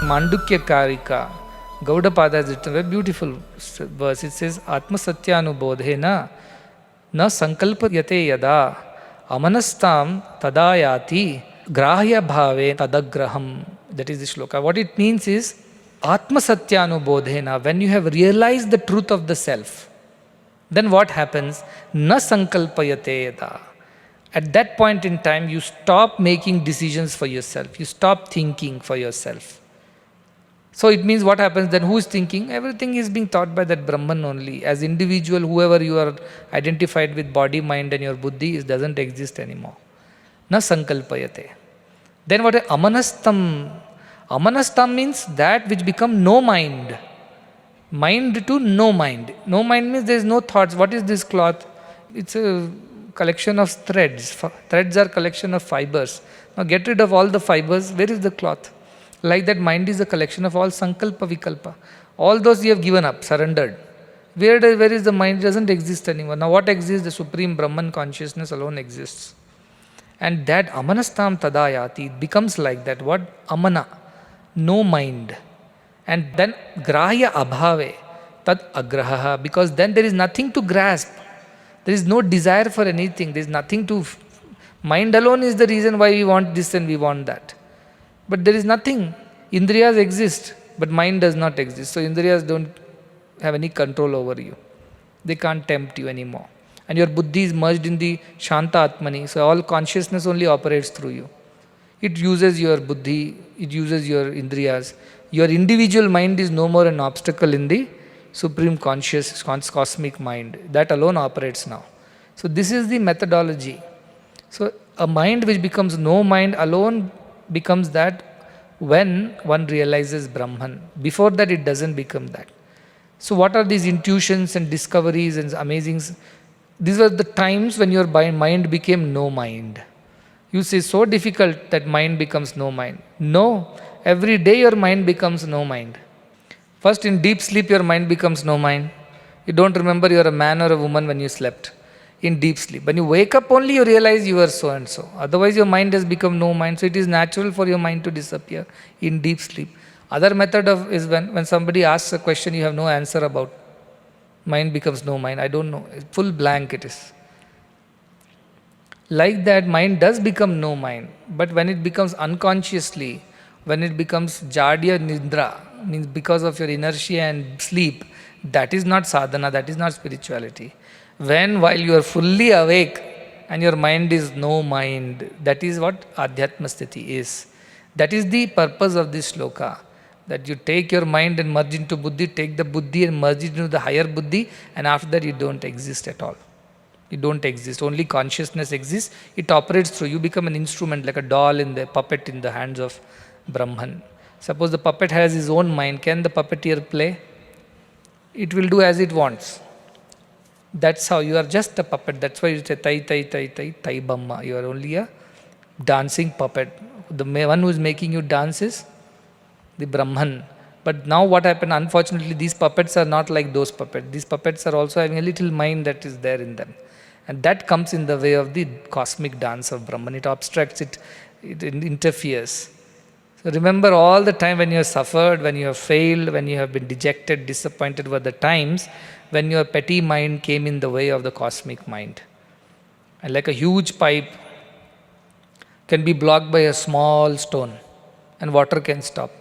Mandukya Karika, Gaudapada has written a very beautiful verse. It says, Atma Satyanubodhena na sankalpayate yada amanastam tadayati grahya bhave tadagraham. That is the shloka. What it means is, Atma Satyanubodhena, when you have realized the truth of the self, then what happens? Na sankalpayate yada. At that point in time, you stop making decisions for yourself. You stop thinking for yourself. So it means what happens then? Who is thinking? Everything is being taught by that Brahman only. As individual, whoever you are identified with, body, mind and your buddhi, it doesn't exist anymore. Na sankalpayate. Then what is amanastam? Amanastam means that which become no mind. Mind to no mind. No mind means there is no thoughts. What is this cloth? It's a collection of threads. Threads are collection of fibers. Now get rid of all the fibers. Where is the cloth? Like that, mind is a collection of all sankalpa vikalpa. All those you have given up, surrendered. Where is the mind? It doesn't exist anymore. Now what exists? The supreme Brahman consciousness alone exists. And that amanastam tadayati, it becomes like that. What? Amana. No mind. And then grahya abhave tad agraha, because then there is nothing to grasp. There is no desire for anything. There is nothing to... Mind alone is the reason why we want this and we want that. But there is nothing. Indriyas exist, but mind does not exist. So Indriyas don't have any control over you. They can't tempt you anymore. And your buddhi is merged in the Shanta Atmani. So all consciousness only operates through you. It uses your buddhi, it uses your Indriyas. Your individual mind is no more an obstacle in the supreme conscious, cosmic mind. That alone operates now. So this is the methodology. So a mind which becomes no mind alone becomes that when one realizes Brahman. Before that it doesn't become that. So what are these intuitions and discoveries and amazing... These were the times when your mind became no mind. You say so difficult that mind becomes no mind. No, every day your mind becomes no mind. First in deep sleep your mind becomes no mind. You don't remember you are a man or a woman when you slept. In deep sleep. When you wake up only you realize you are so and so. Otherwise your mind has become no mind. So it is natural for your mind to disappear in deep sleep. Other method is when somebody asks a question you have no answer about. Mind becomes no mind. I don't know. Full blank it is. Like that, mind does become no mind. But when it becomes unconsciously, when it becomes jadya nidra, means because of your inertia and sleep, that is not sadhana, that is not spirituality. When while you are fully awake and your mind is no mind, that is what Adhyatma Sthiti is. That is the purpose of this shloka. That you take your mind and merge into buddhi, take the buddhi and merge it into the higher buddhi, and after that you don't exist at all. You don't exist. Only consciousness exists. It operates through. You become an instrument, like a doll in the puppet in the hands of Brahman. Suppose the puppet has his own mind. Can the puppeteer play? It will do as it wants. That's how you are just a puppet. That's why you say tai tai tai tai tai bamma. You are only a dancing puppet. The one who is making you dance is the Brahman. But now what happened? Unfortunately, these puppets are not like those puppets. These puppets are also having a little mind that is there in them. And that comes in the way of the cosmic dance of Brahman. It obstructs, it interferes. So remember all the time when you have suffered, when you have failed, when you have been dejected, disappointed were the times when your petty mind came in the way of the cosmic mind. And like a huge pipe can be blocked by a small stone and water can stop.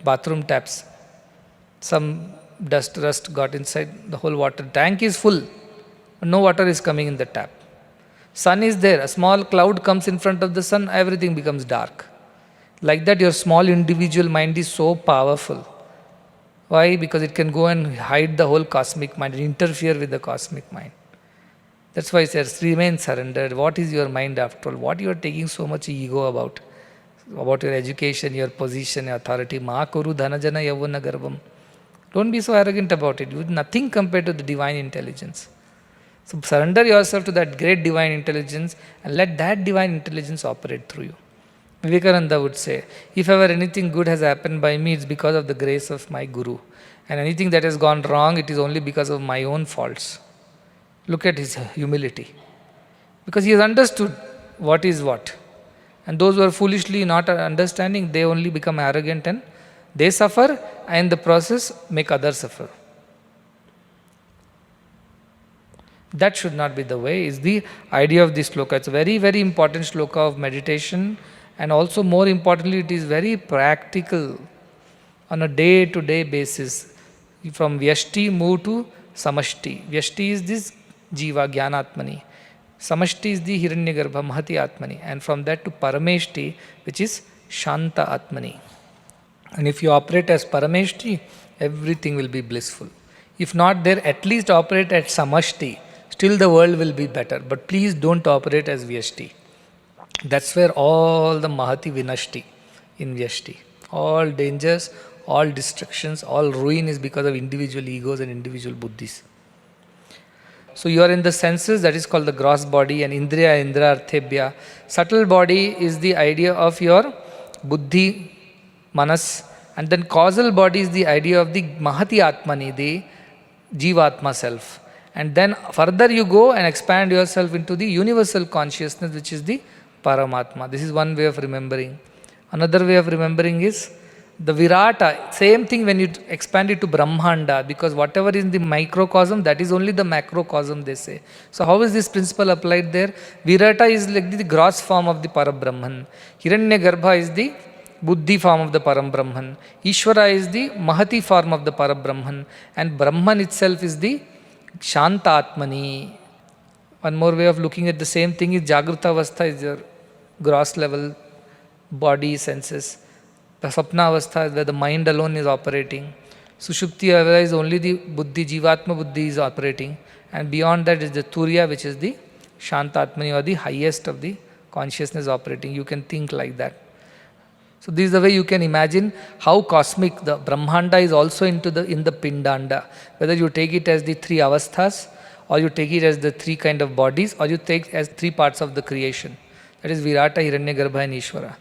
Bathroom taps. Some rust got inside, the whole water tank is full. No water is coming in the tap. Sun is there, a small cloud comes in front of the sun, everything becomes dark. Like that your small individual mind is so powerful. Why? Because it can go and hide the whole cosmic mind, interfere with the cosmic mind. That's why it says, remain surrendered. What is your mind after all? What you are taking so much ego about? About your education, your position, your authority. Ma kuru dhanajana yavana garbam. Don't be so arrogant about it. You have nothing compared to the divine intelligence. So surrender yourself to that great divine intelligence and let that divine intelligence operate through you. Vivekananda would say, if ever anything good has happened by me, it's because of the grace of my Guru. And anything that has gone wrong, it is only because of my own faults. Look at his humility. Because he has understood what is what. And those who are foolishly not understanding, they only become arrogant and they suffer, and in the process make others suffer. That should not be the way, is the idea of this sloka. It's a very, very important sloka of meditation, and also more importantly, it is very practical on a day-to-day basis. From Vyashti move to Samashti. Vyashti is this Jiva, Jnanatmani. Samashti is the Hiranyagarbha, Mahati Atmani. And from that to Parameshti, which is Shanta Atmani. And if you operate as Parameshti, everything will be blissful. If not there, at least operate at Samashti. Still the world will be better. But please don't operate as Vyashti. That's where all the Mahati Vinashti in Vyashti. All dangers, all destructions, all ruin is because of individual egos and individual buddhis. So you are in the senses, that is called the gross body, and Indriya, Indra, Arthebhya. Subtle body is the idea of your buddhi, manas, and then causal body is the idea of the Mahati Atmani, the Jivatma self. And then further you go and expand yourself into the universal consciousness, which is the Paramatma. This is one way of remembering. Another way of remembering is the Virata. Same thing when you expand it to Brahmanda, because whatever is in the microcosm, that is only the macrocosm, they say. So how is this principle applied there? Virata is like the gross form of the Parabrahman. Hiranyagarbha is the Buddhi form of the Parambrahman. Ishvara is the Mahati form of the Parabrahman. And Brahman itself is the Shanta Atmani. One more way of looking at the same thing is Jagruta Avastha is your gross level body, senses. The Sapna Avastha is where the mind alone is operating. Sushupti Avastha is only the Buddhi, Jivatma Buddhi is operating. And beyond that is the Turiya, which is the Shanta Atmani, or the highest of the consciousness operating. You can think like that. So this is the way you can imagine how cosmic the Brahmanda is also in the Pindanda. Whether you take it as the three avasthas, or you take it as the three kind of bodies, or you take it as three parts of the creation. That is Virata, Hiranyagarbha and Ishvara.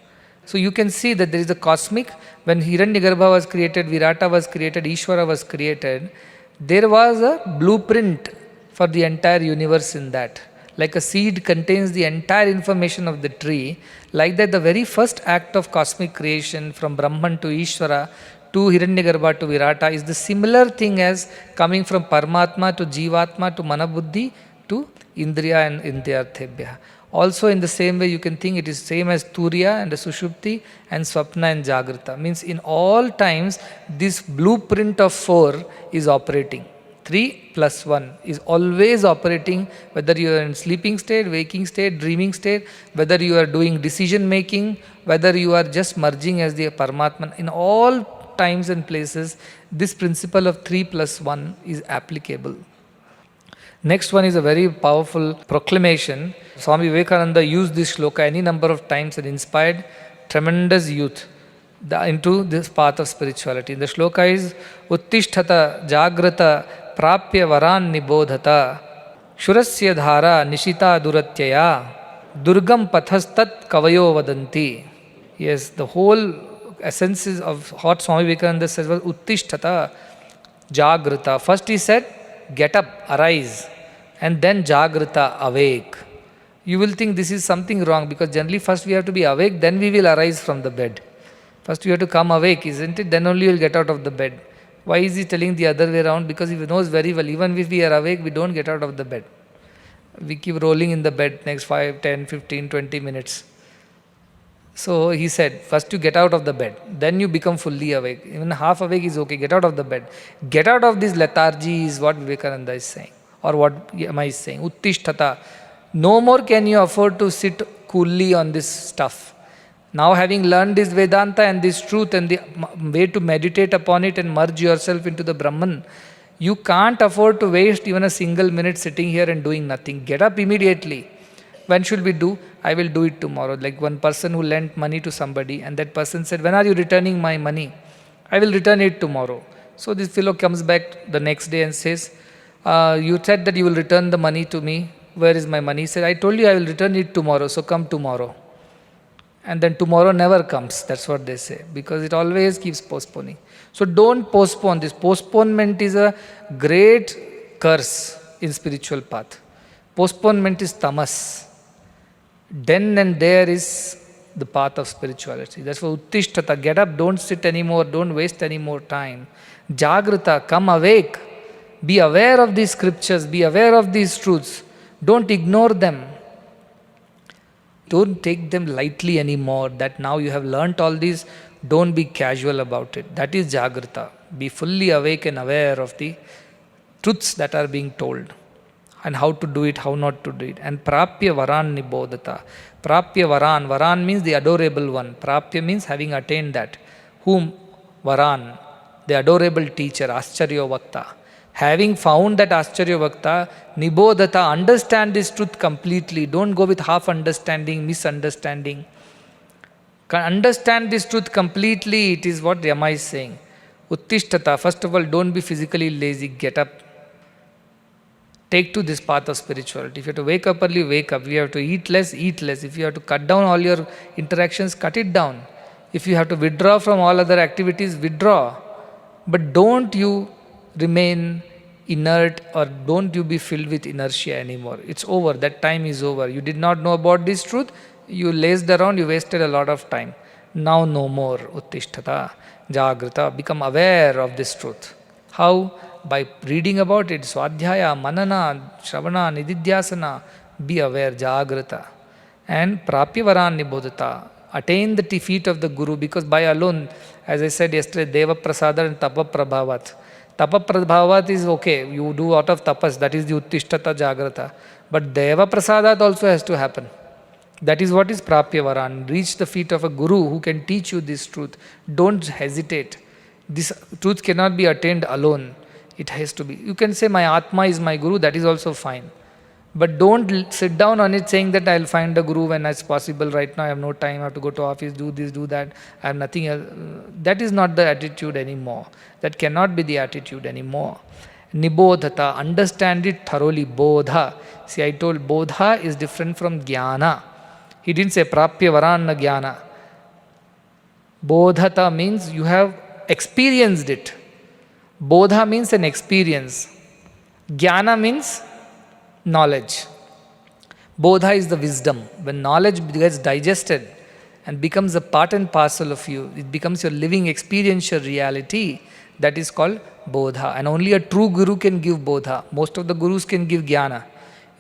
So you can see that there is a cosmic, when Hiranyagarbha was created, Virata was created, Ishvara was created, there was a blueprint for the entire universe in that. Like a seed contains the entire information of the tree, like that the very first act of cosmic creation from Brahman to Ishvara to Hiranyagarbha to Virata is the similar thing as coming from Paramatma to Jivatma to Manabuddhi to Indriya and Indrarthebhya. Also in the same way you can think it is same as Turiya and the Sushupti and Swapna and Jagrata. Means in all times this blueprint of four is operating. 3 plus 1 is always operating, whether you are in sleeping state, waking state, dreaming state, whether you are doing decision making, whether you are just merging as the Paramatman. In all times and places, this principle of 3 plus 1 is applicable. Next one is a very powerful proclamation. Swami Vivekananda used this shloka any number of times and inspired tremendous youth into this path of spirituality. The shloka is Uttishtata Jagrata Prapya Varan Nibodhata Shurasya Dhara Nishita Duratyaya Durgam Pathastat Kavayo Vadanti. Yes, the whole essence of what Swami Vivekananda says was Uttishtata Jagrata. First he said, get up, arise, and then Jagrata, awake. You will think this is something wrong, because generally first we have to be awake, then we will arise from the bed. First we have to come awake, isn't it? Then only you will get out of the bed. Why is he telling the other way around? Because he knows very well, even if we are awake, we don't get out of the bed. We keep rolling in the bed next 5, 10, 15, 20 minutes. So he said, first you get out of the bed, then you become fully awake. Even half awake is okay, get out of the bed. Get out of this lethargy is what Vivekananda is saying. Or what am I saying? Uttishtata. No more can you afford to sit coolly on this stuff. Now having learned this Vedanta and this truth and the way to meditate upon it and merge yourself into the Brahman, you can't afford to waste even a single minute sitting here and doing nothing. Get up immediately. When should we do? I will do it tomorrow. Like one person who lent money to somebody and that person said, when are you returning my money? I will return it tomorrow. So this fellow comes back the next day and says, you said that you will return the money to me. Where is my money? He said, I told you I will return it tomorrow, so come tomorrow. And then tomorrow never comes. That's what they say. Because it always keeps postponing. So don't postpone this. Postponement is a great curse in spiritual path. Postponement is tamas. Then and there is the path of spirituality. That's why Uttishtata, get up, don't sit anymore, don't waste any more time. Jagrata, come awake. Be aware of these scriptures, be aware of these truths. Don't ignore them. Don't take them lightly anymore. That now you have learnt all these, don't be casual about it. That is Jagrata. Be fully awake and aware of the truths that are being told and how to do it, how not to do it. And Prapya Varan Nibodhata. Prapya Varan. Varan means the adorable one. Prapya means having attained that. Whom? Varan. The adorable teacher, Ascharya Vakta. Having found that Ascharya Vakta, Nibodhata, understand this truth completely. Don't go with half understanding, misunderstanding. Understand this truth completely. It is what Yama is saying. Uttishtata. First of all, don't be physically lazy. Get up. Take to this path of spirituality. If you have to wake up early, wake up. If you have to eat less, eat less. If you have to cut down all your interactions, cut it down. If you have to withdraw from all other activities, withdraw. But don't you remain inert or don't you be filled with inertia anymore. It's over. That time is over. You did not know about this truth. You lazed around. You wasted a lot of time. Now no more. Uttishtata, Jagrata. Become aware of this truth. How? By reading about it. Swadhyaya, Manana, Shravana, Nididhyasana. Be aware. Jagrata. And Prapyavaran Nibodhata. Attain the feet of the Guru, because by alone, as I said yesterday, Deva Prasada and Tapa Prabhavat. Tapa Prabhavat is okay, you do out of tapas, that is the Uttishtata Jagrata. But Deva Prasadat also has to happen. That is what is Prapyavaran. Reach the feet of a Guru who can teach you this truth. Don't hesitate. This truth cannot be attained alone. It has to be. You can say, my Atma is my Guru, that is also fine. But don't sit down on it saying that I'll find a Guru when it's possible. Right now I have no time, I have to go to office, do this, do that. I have nothing else. That is not the attitude anymore. That cannot be the attitude anymore. Nibodhata, understand it thoroughly. Bodha. See, I told Bodha is different from Jnana. He didn't say Prapya Varana Jnana. Bodhata means you have experienced it. Bodha means an experience. Jnana means knowledge. Bodha is the wisdom. When knowledge gets digested and becomes a part and parcel of you, it becomes your living experiential reality. That is called Bodha. And only a true Guru can give Bodha. Most of the Gurus can give Jnana.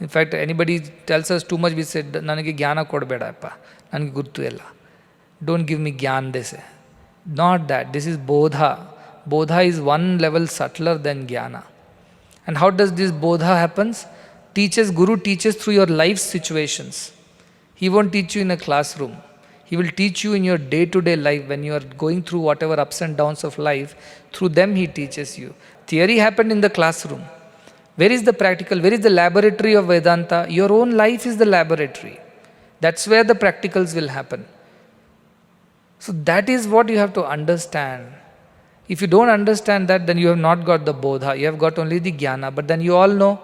In fact, anybody tells us too much, we said, Nanage Jnana kodbedappa. Nanage gurtu ella. Don't give me Jnana, they say. Not that. This is Bodha. Bodha is one level subtler than Jnana. And how does this Bodha happens? Guru teaches through your life situations. He won't teach you in a classroom. He will teach you in your day-to-day life when you are going through whatever ups and downs of life. Through them he teaches you. Theory happened in the classroom. Where is the practical? Where is the laboratory of Vedanta? Your own life is the laboratory. That's where the practicals will happen. So that is what you have to understand. If you don't understand that, then you have not got the Bodha. You have got only the Jnana. But then you all know,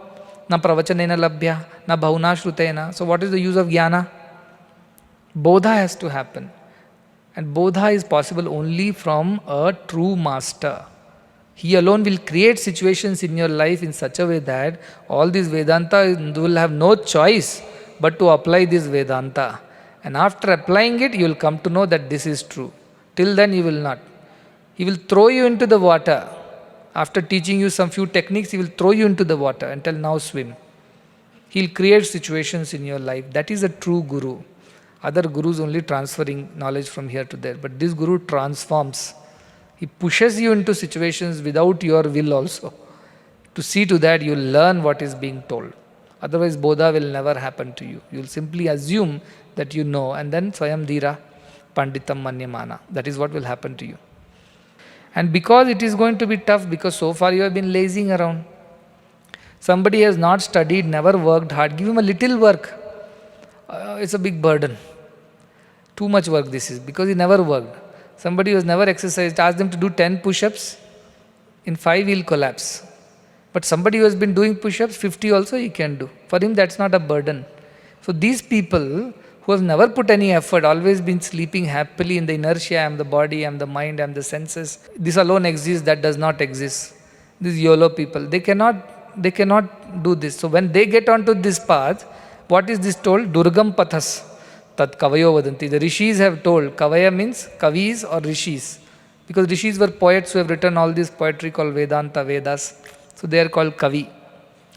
na pravachanena labhya, na bhavuna shrutena. So what is the use of Jnana? Bodha has to happen. And Bodha is possible only from a true master. He alone will create situations in your life in such a way that all this Vedanta will have no choice but to apply this Vedanta. And after applying it, you will come to know that this is true. Till then you will not. He will throw you into the water. After teaching you some few techniques, he will throw you into the water and tell, now swim. He will create situations in your life. That is a true Guru. Other Gurus only transferring knowledge from here to there. But this Guru transforms. He pushes you into situations without your will also. To see to that, you will learn what is being told. Otherwise, Bodha will never happen to you. You will simply assume that you know, and then Swayam Dhira Panditam Manyamana. That is what will happen to you. And because it is going to be tough, because so far you have been lazing around. Somebody has not studied, never worked hard. Give him a little work. It's a big burden. Too much work this is, because he never worked. Somebody who has never exercised, ask them to do 10 push-ups. In 5 he'll collapse. But somebody who has been doing push-ups, 50 also he can do. For him that's not a burden. So these people who have never put any effort, always been sleeping happily in the inertia, I am the body, I am the mind, I am the senses. This alone exists, that does not exist. These YOLO people, they cannot do this. So when they get onto this path, what is this told? Durgam pathas. Tat kavayo vadanti. The rishis have told, kavaya means kavis or rishis. Because rishis were poets who have written all this poetry called Vedanta, Vedas. So they are called kavi.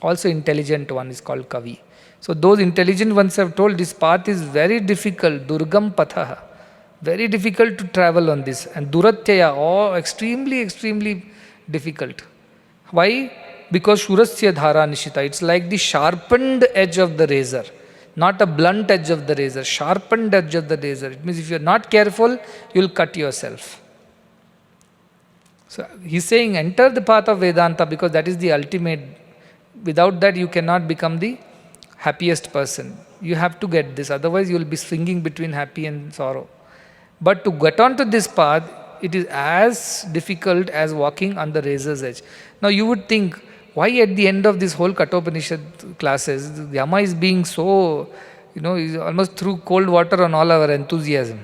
Also intelligent one is called kavi. So those intelligent ones have told this path is very difficult, durgam patha. Very difficult to travel on this. And duratyaya, oh, extremely, extremely difficult. Why? Because shurasya dhara nishita. It's like the sharpened edge of the razor. Not a blunt edge of the razor, sharpened edge of the razor. It means if you're not careful, you'll cut yourself. So he's saying enter the path of Vedanta because that is the ultimate. Without that, you cannot become the happiest person. You have to get this, otherwise, you will be swinging between happy and sorrow. But to get onto this path, it is as difficult as walking on the razor's edge. Now, you would think, why at the end of this whole Kathopanishad classes, Yama is being so, is almost threw cold water on all our enthusiasm.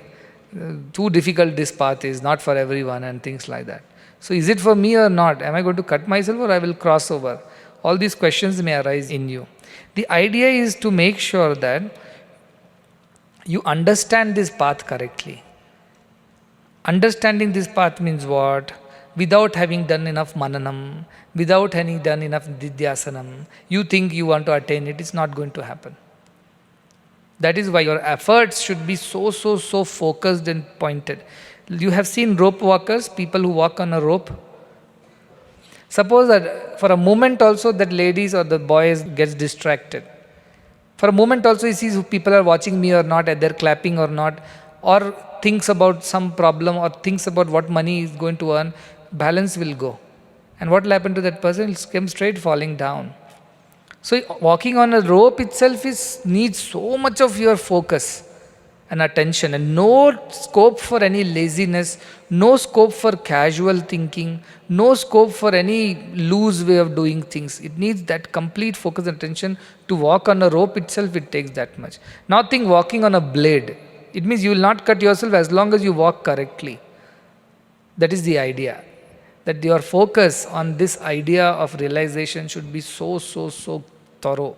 Too difficult this path is, not for everyone, and things like that. So, is it for me or not? Am I going to cut myself or I will cross over? All these questions may arise in you. The idea is to make sure that you understand this path correctly. Understanding this path means what? Without having done enough mananam, without having done enough didyasanam, you think you want to attain it, it's not going to happen. That is why your efforts should be so focused and pointed. You have seen rope walkers, people who walk on a rope. Suppose that for a moment also that ladies or the boys gets distracted. For a moment also he sees people are watching me or not, they're clapping or not, or thinks about some problem or thinks about what money is going to earn, balance will go. And what will happen to that person? It will come straight falling down. So walking on a rope itself needs so much of your focus and attention, and no scope for any laziness, no scope for casual thinking, no scope for any loose way of doing things. It needs that complete focus and attention. To walk on a rope itself, it takes that much. Now think walking on a blade. It means you will not cut yourself as long as you walk correctly. That is the idea. That your focus on this idea of realization should be so thorough.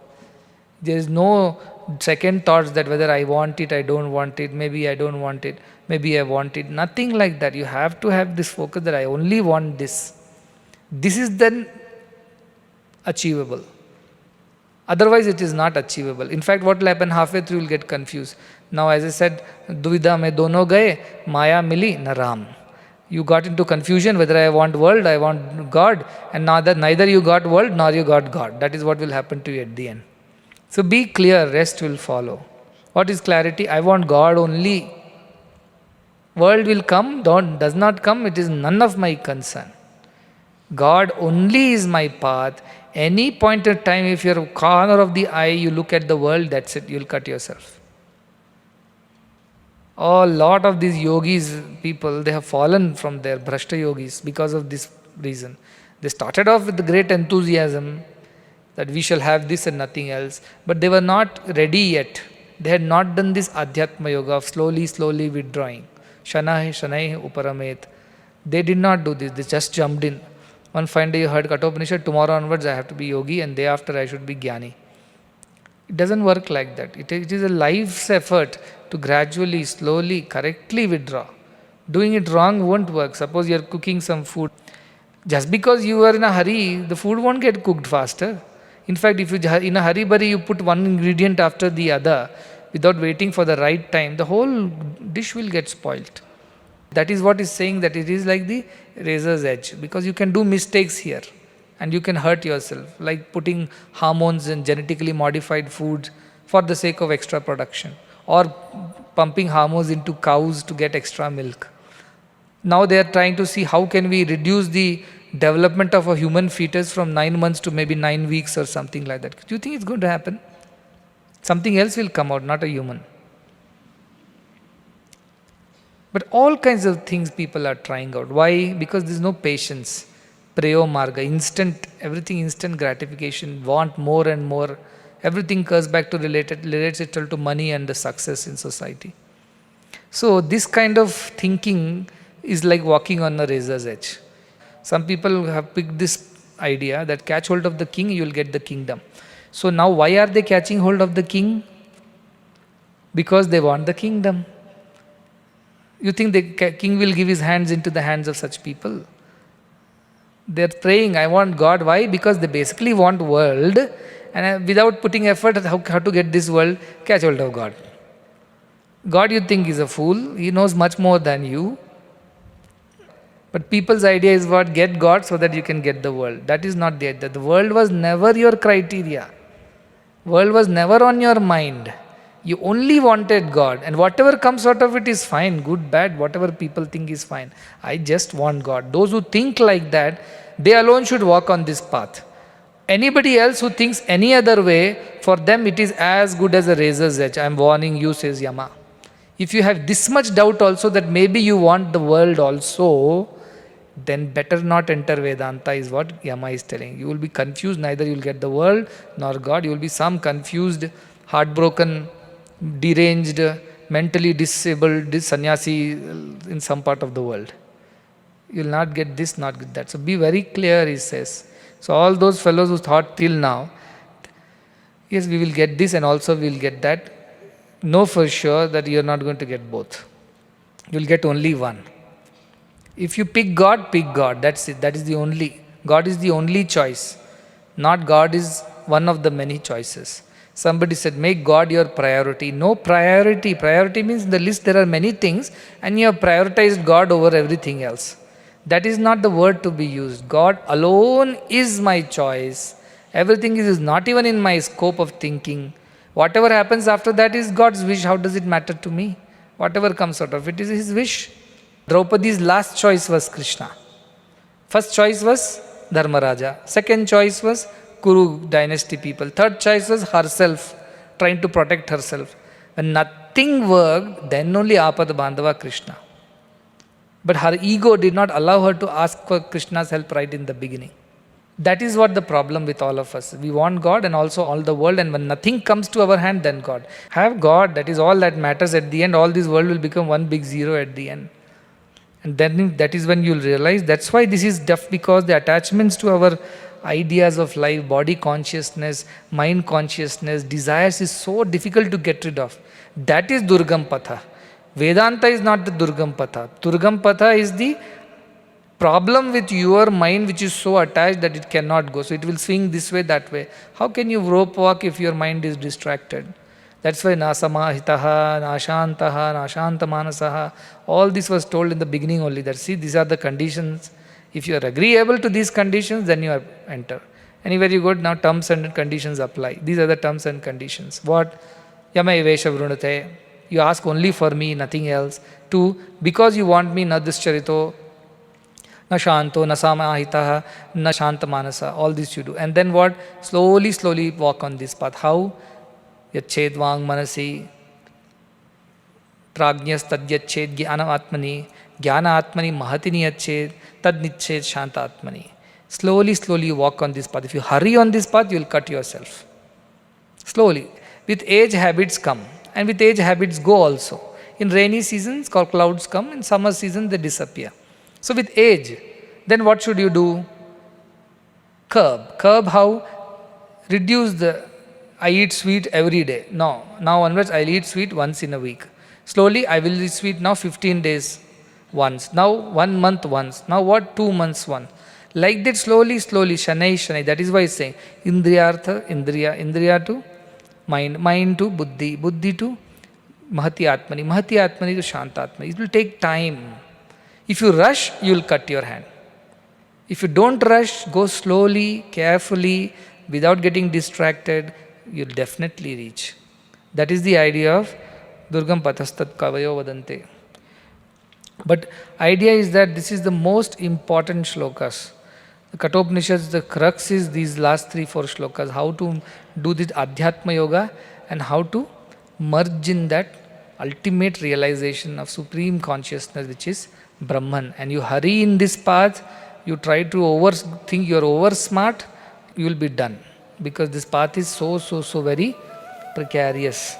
There is no second thoughts that whether I want it, I don't want it, maybe I don't want it, maybe I want it. Nothing like that. You have to have this focus that I only want this. This is then achievable. Otherwise, it is not achievable. In fact, what will happen halfway through, you will get confused. Now, as I said, Duvida mein dono gaye, Maya mili na Ram. You got into confusion whether I want world, I want God, and now that neither you got world nor you got God. That is what will happen to you at the end. So be clear, rest will follow. What is clarity? I want God only. World will come, does not come, it is none of my concern. God only is my path. Any point of time, if you're a corner of the eye, you look at the world, that's it, you'll cut yourself. A lot of these yogis, people, they have fallen from their Bhrashta yogis because of this reason. They started off with great enthusiasm that we shall have this and nothing else, but they were not ready yet. They had not done this Adhyatma Yoga of slowly withdrawing. Shanai Uparamet. They did not do this, they just jumped in. One fine day you heard Kathopanishad, tomorrow onwards I have to be yogi and day after I should be jnani. It doesn't work like that. It is a life's effort to gradually, slowly, correctly withdraw. Doing it wrong won't work. Suppose you are cooking some food. Just because you are in a hurry, the food won't get cooked faster. In fact, if you in a hurry-burry you put one ingredient after the other without waiting for the right time, the whole dish will get spoilt. That is what is saying that it is like the razor's edge, because you can do mistakes here and you can hurt yourself, like putting hormones in genetically modified foods for the sake of extra production, or pumping hormones into cows to get extra milk. Now they are trying to see how can we reduce the development of a human fetus from 9 months to maybe 9 weeks or something like that. Do you think it's going to happen? Something else will come out, not a human. But all kinds of things people are trying out. Why? Because there is no patience. Preyo marga, instant, everything instant gratification, want more and more. Everything comes back to relates itself to money and the success in society. So this kind of thinking is like walking on a razor's edge. Some people have picked this idea that catch hold of the king, you will get the kingdom. So now why are they catching hold of the king? because they want the kingdom. You think the king will give his hands into the hands of such people? They're praying, I want God. Why? Because they basically want world, and without putting effort, how to get this world, catch hold of God. God, you think, is a fool. He knows much more than you. But people's idea is what? Get God so that you can get the world. That is not the idea. The world was never your criteria. World was never on your mind. You only wanted God, and whatever comes out of it is fine, good, bad, whatever people think is fine. I just want God. Those who think like that, they alone should walk on this path. Anybody else who thinks any other way, for them it is as good as a razor's edge. I am warning you, says Yama. If you have this much doubt also that maybe you want the world also, then better not enter Vedanta, is what Yama is telling. You will be confused, neither you will get the world nor God. You will be some confused, heartbroken, deranged, mentally disabled sannyasi in some part of the world. You will not get this, not get that. So be very clear, he says. So all those fellows who thought till now, yes, we will get this and also we will get that, know for sure that you are not going to get both. You will get only one. If you pick God, that's it. That is the only. God is the only choice. Not God is one of the many choices. Somebody said, make God your priority. No priority. Priority means in the list there are many things and you have prioritized God over everything else. That is not the word to be used. God alone is my choice. Everything is not even in my scope of thinking. Whatever happens after that is God's wish. How does it matter to me? Whatever comes out of it is his wish. Draupadi's last choice was Krishna. First choice was Dharmaraja. Second choice was Kuru dynasty people. Third choice was herself, trying to protect herself. When nothing worked, then only Apad Bandhava Krishna. But her ego did not allow her to ask for Krishna's help right in the beginning. That is what the problem with all of us. We want God and also all the world, and when nothing comes to our hand, then God. Have God, that is all that matters at the end. All this world will become one big zero at the end. And then that is when you'll realize that's why this is tough, because the attachments to our ideas of life, body consciousness, mind consciousness, desires is so difficult to get rid of. That is Durgam Patha. Vedanta is not the Durgam Patha. Durgam Patha is the problem with your mind which is so attached that it cannot go. So it will swing this way, that way. How can you rope walk if your mind is distracted? That's why nasamahitaha, nashantaha, nashantamanasaha, all this was told in the beginning only, that see, these are the conditions. If you are agreeable to these conditions, then you are enter. Anywhere you go, now terms and conditions apply. These are the terms and conditions. What? Yamayavesha vrunate. You ask only for me, nothing else. 2, because you want me, na duscharito, na shanto, na samahitaha, na shantamanasa. All this you do. And then what? Slowly walk on this path. How? Yached vang manasi, prajñas tadyached jnana atmani, jnana atmani mahatini yached, tad niched shanta atmani. Slowly walk on this path. If you hurry on this path, you will cut yourself. Slowly. With age, habits come. And with age, habits go also. In rainy seasons, clouds come. In summer season, they disappear. So with age, then what should you do? Curb. Curb how? Reduce the, I eat sweet every day. No. Now onwards, I'll eat sweet once in a week. Slowly, I will eat sweet now 15 days once. Now 1 month once. Now what? 2 months once. Like that, slowly, shanai. That is why it's saying, indriyartha, indriya to mind to buddhi to mahati atmani to shanta atmani. It will take time. If you rush, you will cut your hand. If you don't rush, go slowly, carefully, without getting distracted, you'll definitely reach. That is the idea of Durgam Pathastat Kavayo Vadante. But idea is that this is the most important shlokas. The Kathopanishads, the crux is these last 3-4 shlokas, how to do this Adhyatma Yoga and how to merge in that ultimate realization of supreme consciousness, which is Brahman. And you hurry in this path, you try to think you are over smart, you will be done. Because this path is so very precarious.